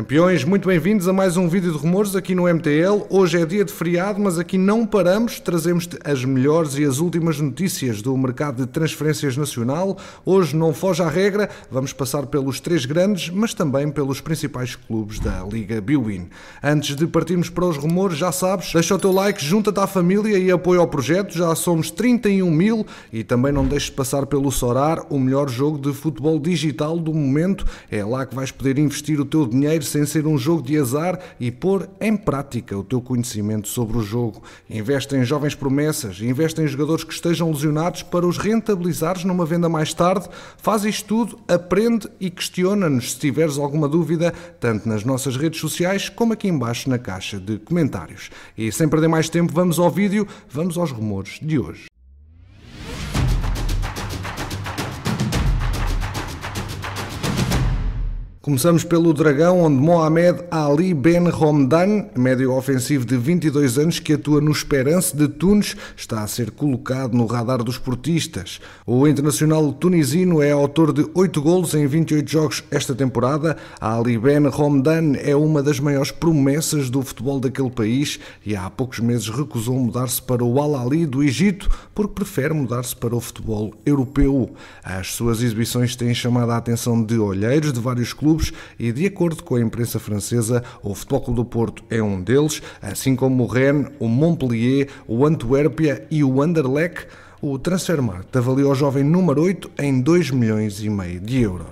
Campeões, muito bem-vindos a mais um vídeo de rumores aqui no MTL. Hoje é dia de feriado, mas aqui não paramos, trazemos-te as melhores e as últimas notícias do mercado de transferências nacional. Hoje não foge à regra, vamos passar pelos três grandes, mas também pelos principais clubes da Liga bwin. Antes de partirmos para os rumores, já sabes, deixa o teu like, junta-te à família e apoia ao projeto, já somos 31 mil e também não deixes passar pelo Sorar, o melhor jogo de futebol digital do momento. É lá que vais poder investir o teu dinheiro sem ser um jogo de azar e pôr em prática o teu conhecimento sobre o jogo. Investe em jovens promessas, investe em jogadores que estejam lesionados para os rentabilizares numa venda mais tarde. Faz isto tudo, aprende e questiona-nos se tiveres alguma dúvida, tanto nas nossas redes sociais como aqui embaixo na caixa de comentários. E sem perder mais tempo, vamos ao vídeo, vamos aos rumores de hoje. Começamos pelo Dragão, onde Mohamed Ali Ben Romdan, médio ofensivo de 22 anos que atua no Esperance de Tunis, está a ser colocado no radar dos portistas. O internacional tunisino é autor de 8 golos em 28 jogos esta temporada. Ali Ben Romdan é uma das maiores promessas do futebol daquele país e há poucos meses recusou mudar-se para o Al Ahly do Egito porque prefere mudar-se para o futebol europeu. As suas exibições têm chamado a atenção de olheiros de vários clubes e, de acordo com a imprensa francesa, o Futebol Clube do Porto é um deles, assim como o Rennes, o Montpellier, o Antuérpia e o Anderlecht. O Transfermarkt avaliou o jovem número 8 em 2,5 milhões de euros.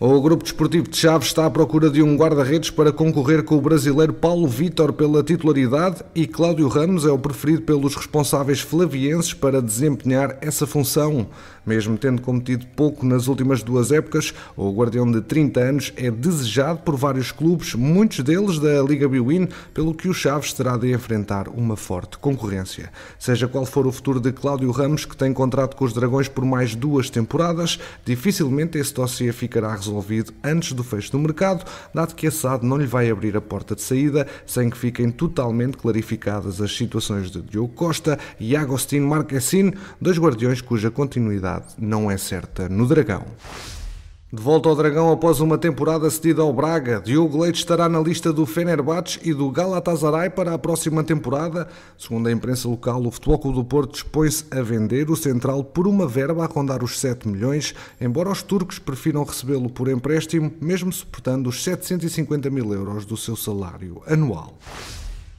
O Grupo Desportivo de Chaves está à procura de um guarda-redes para concorrer com o brasileiro Paulo Vítor pela titularidade e Cláudio Ramos é o preferido pelos responsáveis flavienses para desempenhar essa função. Mesmo tendo competido pouco nas últimas duas épocas, o guardião de 30 anos é desejado por vários clubes, muitos deles da Liga bwin, pelo que o Chaves terá de enfrentar uma forte concorrência. Seja qual for o futuro de Cláudio Ramos, que tem contrato com os Dragões por mais 2 temporadas, dificilmente esse dossiê ficará resolvido antes do fecho do mercado, dado que a SAD não lhe vai abrir a porta de saída sem que fiquem totalmente clarificadas as situações de Diogo Costa e Agostinho Marquezin, dois guardiões cuja continuidade não é certa no Dragão. De volta ao Dragão após uma temporada cedida ao Braga, Diogo Leite estará na lista do Fenerbahçe e do Galatasaray para a próxima temporada. Segundo a imprensa local, o Futebol Clube do Porto dispõe-se a vender o central por uma verba a rondar os 7 milhões, embora os turcos prefiram recebê-lo por empréstimo, mesmo suportando os 750 mil euros do seu salário anual.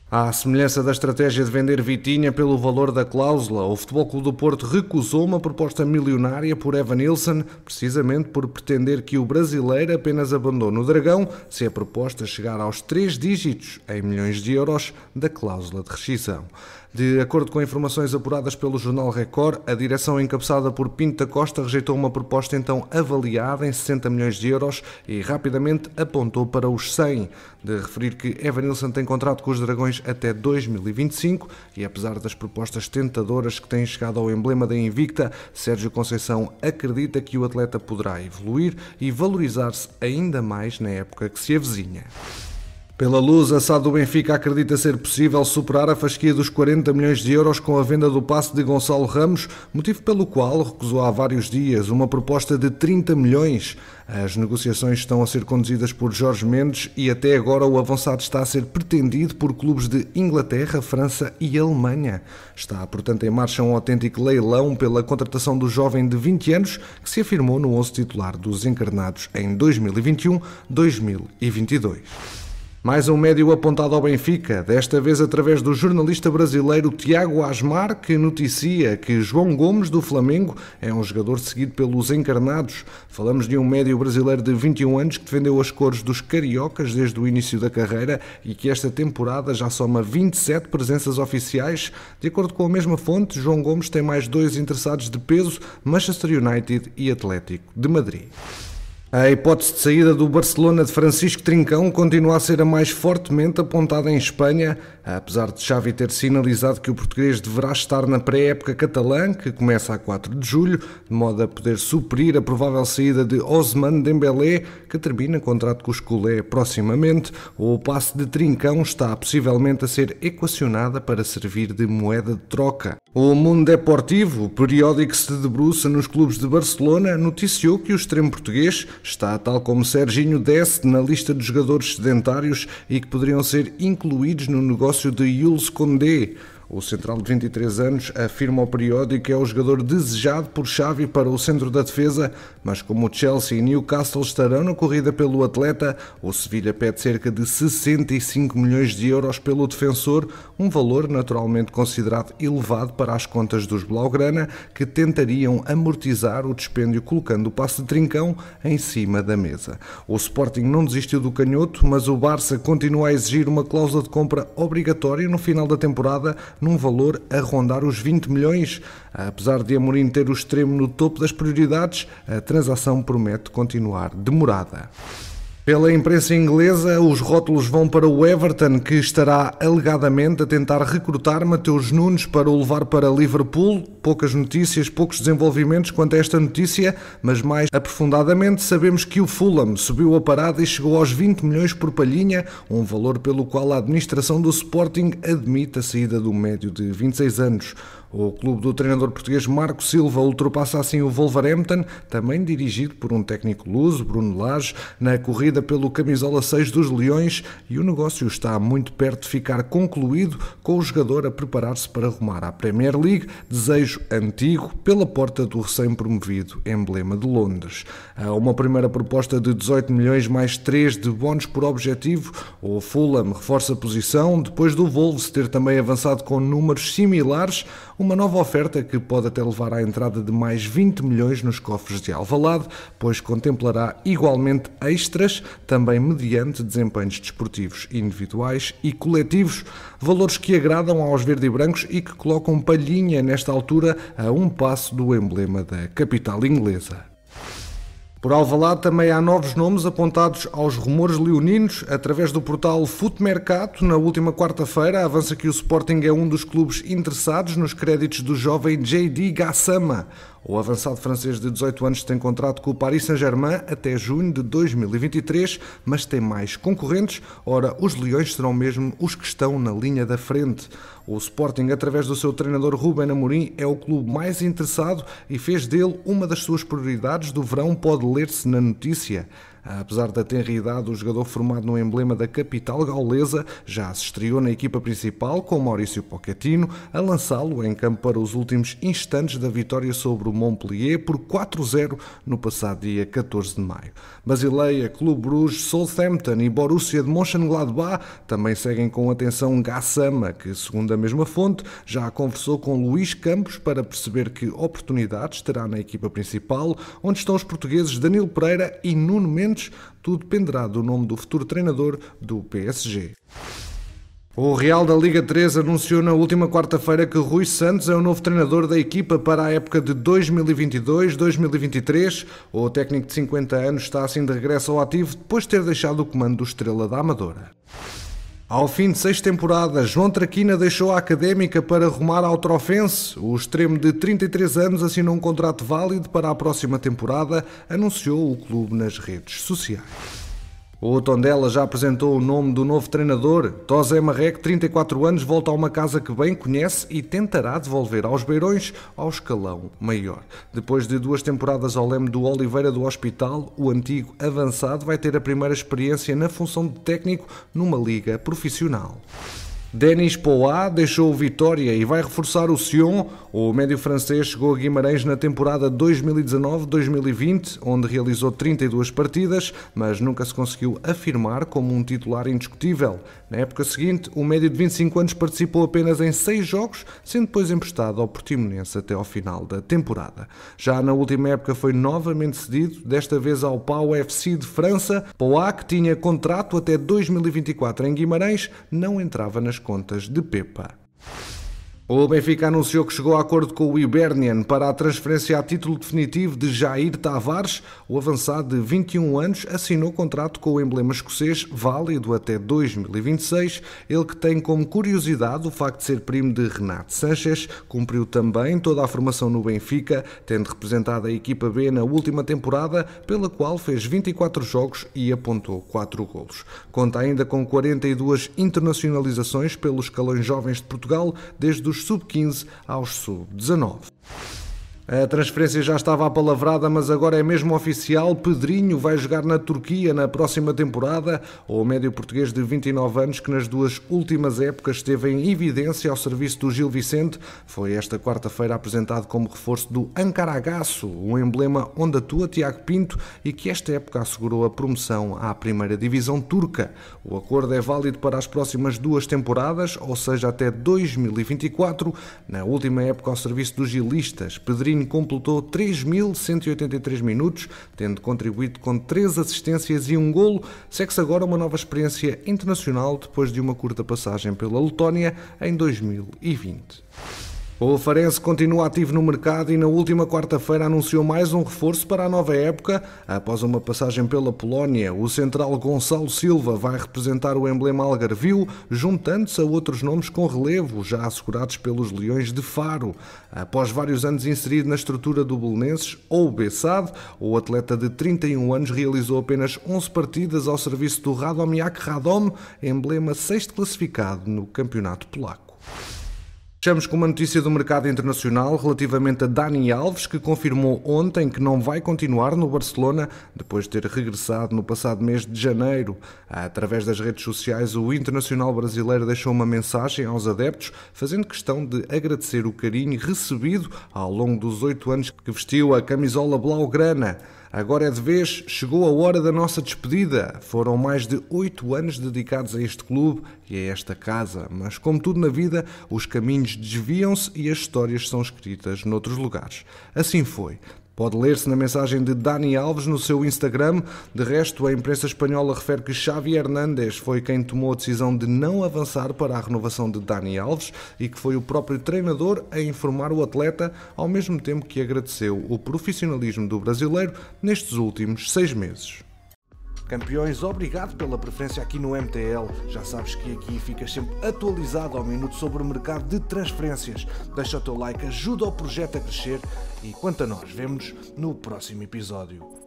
À semelhança da estratégia de vender Vitinha pelo valor da cláusula, o Futebol Clube do Porto recusou uma proposta milionária por Evanilson, precisamente por pretender que o brasileiro apenas abandone o Dragão se a proposta chegar aos 3 dígitos em milhões de euros da cláusula de rescisão. De acordo com informações apuradas pelo jornal Record, a direção encabeçada por Pinto da Costa rejeitou uma proposta então avaliada em 60 milhões de euros e rapidamente apontou para os 100. De referir que Evanilson tem contrato com os Dragões até 2025 e apesar das propostas tentadoras que têm chegado ao emblema da Invicta, Sérgio Conceição acredita que o atleta poderá evoluir e valorizar-se ainda mais na época que se avizinha. Pela Luz, a SAD do Benfica acredita ser possível superar a fasquia dos 40 milhões de euros com a venda do passe de Gonçalo Ramos, motivo pelo qual recusou há vários dias uma proposta de 30 milhões. As negociações estão a ser conduzidas por Jorge Mendes e até agora o avançado está a ser pretendido por clubes de Inglaterra, França e Alemanha. Está, portanto, em marcha um autêntico leilão pela contratação do jovem de 20 anos que se afirmou no 11 titular dos encarnados em 2021-2022. Mais um médio apontado ao Benfica, desta vez através do jornalista brasileiro Tiago Asmar, que noticia que João Gomes, do Flamengo, é um jogador seguido pelos encarnados. Falamos de um médio brasileiro de 21 anos que defendeu as cores dos cariocas desde o início da carreira e que esta temporada já soma 27 presenças oficiais. De acordo com a mesma fonte, João Gomes tem mais 2 interessados de peso, Manchester United e Atlético de Madrid. A hipótese de saída do Barcelona de Francisco Trincão continua a ser a mais fortemente apontada em Espanha, apesar de Xavi ter sinalizado que o português deverá estar na pré-época catalã, que começa a 4 de julho, de modo a poder suprir a provável saída de Ousmane Dembélé, que termina contrato com os culé proximamente. O passe de Trincão está possivelmente a ser equacionada para servir de moeda de troca. O Mundo Deportivo, o periódico que se debruça nos clubes de Barcelona, noticiou que o extremo português está, tal como Serginho Dest, na lista de jogadores sedentários e que poderiam ser incluídos no negócio de Jules Koundé. O central de 23 anos afirma ao periódico que é o jogador desejado por Xavi para o centro da defesa, mas como o Chelsea e Newcastle estarão na corrida pelo atleta, o Sevilha pede cerca de 65 milhões de euros pelo defensor, um valor naturalmente considerado elevado para as contas dos Blaugrana, que tentariam amortizar o dispêndio colocando o passe de Trincão em cima da mesa. O Sporting não desistiu do canhoto, mas o Barça continua a exigir uma cláusula de compra obrigatória no final da temporada, num valor a rondar os 20 milhões. Apesar de Amorim ter o extremo no topo das prioridades, a transação promete continuar demorada. Pela imprensa inglesa, os rótulos vão para o Everton, que estará alegadamente a tentar recrutar Mateus Nunes para o levar para Liverpool. Poucas notícias, poucos desenvolvimentos quanto a esta notícia, mas mais aprofundadamente sabemos que o Fulham subiu a parada e chegou aos 20 milhões por Palhinha, um valor pelo qual a administração do Sporting admite a saída do médio de 26 anos. O clube do treinador português Marco Silva ultrapassa assim o Wolverhampton, também dirigido por um técnico luso, Bruno Lage, na corrida pelo camisola 6 dos Leões, e o negócio está muito perto de ficar concluído, com o jogador a preparar-se para rumar à Premier League, desejo antigo, pela porta do recém-promovido emblema de Londres. Há uma primeira proposta de 18 milhões mais 3 de bónus por objetivo. O Fulham reforça a posição, depois do Wolves ter também avançado com números similares, uma nova oferta que pode até levar à entrada de mais 20 milhões nos cofres de Alvalade, pois contemplará igualmente extras, também mediante desempenhos desportivos individuais e coletivos, valores que agradam aos verde-e-brancos e que colocam Palhinha nesta altura a um passo do emblema da capital inglesa. Por Alvalade também há novos nomes apontados aos rumores leoninos através do portal Futmercato. Na última quarta-feira avança que o Sporting é um dos clubes interessados nos créditos do jovem JD Gassama. O avançado francês de 18 anos tem contrato com o Paris Saint-Germain até junho de 2023, mas tem mais concorrentes. Ora, os Leões serão mesmo os que estão na linha da frente. O Sporting, através do seu treinador Ruben Amorim, é o clube mais interessado e fez dele uma das suas prioridades do verão, pode ler-se na notícia. Apesar da tenra idade, o jogador formado no emblema da capital gaulesa já se estreou na equipa principal com Mauricio Pochettino a lançá-lo em campo para os últimos instantes da vitória sobre o Montpellier por 4-0 no passado dia 14 de maio. Basileia, Clube Bruges, Southampton e Borussia de Mönchengladbach também seguem com atenção Gassama, que, segundo a mesma fonte, já conversou com Luís Campos para perceber que oportunidades terá na equipa principal, onde estão os portugueses Danilo Pereira e Nuno Mendes. Tudo dependerá do nome do futuro treinador do PSG. O Real da Liga 3 anunciou na última quarta-feira que Rui Santos é o novo treinador da equipa para a época de 2022-2023. O técnico de 50 anos está assim de regresso ao ativo depois de ter deixado o comando do Estrela da Amadora. Ao fim de 6 temporadas, João Traquina deixou a Académica para rumar ao Trofense. O extremo de 33 anos assinou um contrato válido para a próxima temporada, anunciou o clube nas redes sociais. O Tondela já apresentou o nome do novo treinador. José Marreque, 34 anos, volta a uma casa que bem conhece e tentará devolver aos beirões ao escalão maior. Depois de 2 temporadas ao leme do Oliveira do Hospital, o antigo avançado vai ter a primeira experiência na função de técnico numa liga profissional. Denis Pouá deixou o Vitória e vai reforçar o Sion. O médio francês chegou a Guimarães na temporada 2019-2020, onde realizou 32 partidas, mas nunca se conseguiu afirmar como um titular indiscutível. Na época seguinte, o médio de 25 anos participou apenas em 6 jogos, sendo depois emprestado ao Portimonense até ao final da temporada. Já na última época foi novamente cedido, desta vez ao Pau FC de França. Pouá, que tinha contrato até 2024 em Guimarães, não entrava nas contas de Pepa. O Benfica anunciou que chegou a acordo com o Hibernian para a transferência a título definitivo de Jair Tavares. O avançado de 21 anos assinou contrato com o emblema escocês, válido até 2026. Ele que tem como curiosidade o facto de ser primo de Renato Sanches, cumpriu também toda a formação no Benfica, tendo representado a equipa B na última temporada, pela qual fez 24 jogos e apontou 4 golos. Conta ainda com 42 internacionalizações pelos escalões jovens de Portugal, desde os sub-15 aos sub-19. A transferência já estava apalavrada, mas agora é mesmo oficial. Pedrinho vai jogar na Turquia na próxima temporada. O médio português de 29 anos, que nas duas últimas épocas esteve em evidência ao serviço do Gil Vicente, foi esta quarta-feira apresentado como reforço do Ankaragücü, um emblema onde atua Tiago Pinto e que esta época assegurou a promoção à primeira divisão turca. O acordo é válido para as próximas 2 temporadas, ou seja, até 2024. Na última época ao serviço dos gilistas, Pedrinho completou 3.183 minutos, tendo contribuído com 3 assistências e 1 golo. Segue-se agora uma nova experiência internacional depois de uma curta passagem pela Letónia em 2020. O Farense continua ativo no mercado e na última quarta-feira anunciou mais um reforço para a nova época. Após uma passagem pela Polónia, o central Gonçalo Silva vai representar o emblema algarvio, juntando-se a outros nomes com relevo, já assegurados pelos Leões de Faro. Após vários anos inserido na estrutura do Belenenses ou Bessade, o atleta de 31 anos realizou apenas 11 partidas ao serviço do Radomiak Radom, emblema 6º classificado no campeonato polaco. Fechamos com uma notícia do mercado internacional relativamente a Dani Alves, que confirmou ontem que não vai continuar no Barcelona depois de ter regressado no passado mês de janeiro. Através das redes sociais, o internacional brasileiro deixou uma mensagem aos adeptos, fazendo questão de agradecer o carinho recebido ao longo dos 8 anos que vestiu a camisola blaugrana. Agora é de vez, chegou a hora da nossa despedida. Foram mais de 8 anos dedicados a este clube e a esta casa, mas como tudo na vida, os caminhos desviam-se e as histórias são escritas noutros lugares. Assim foi. Pode ler-se na mensagem de Dani Alves no seu Instagram. De resto, a imprensa espanhola refere que Xavi Hernández foi quem tomou a decisão de não avançar para a renovação de Dani Alves e que foi o próprio treinador a informar o atleta, ao mesmo tempo que agradeceu o profissionalismo do brasileiro nestes últimos 6 meses. Campeões, obrigado pela preferência aqui no MTL. Já sabes que aqui ficas sempre atualizado ao minuto sobre o mercado de transferências. Deixa o teu like, ajuda o projeto a crescer e quanto a nós, vemo-nos no próximo episódio.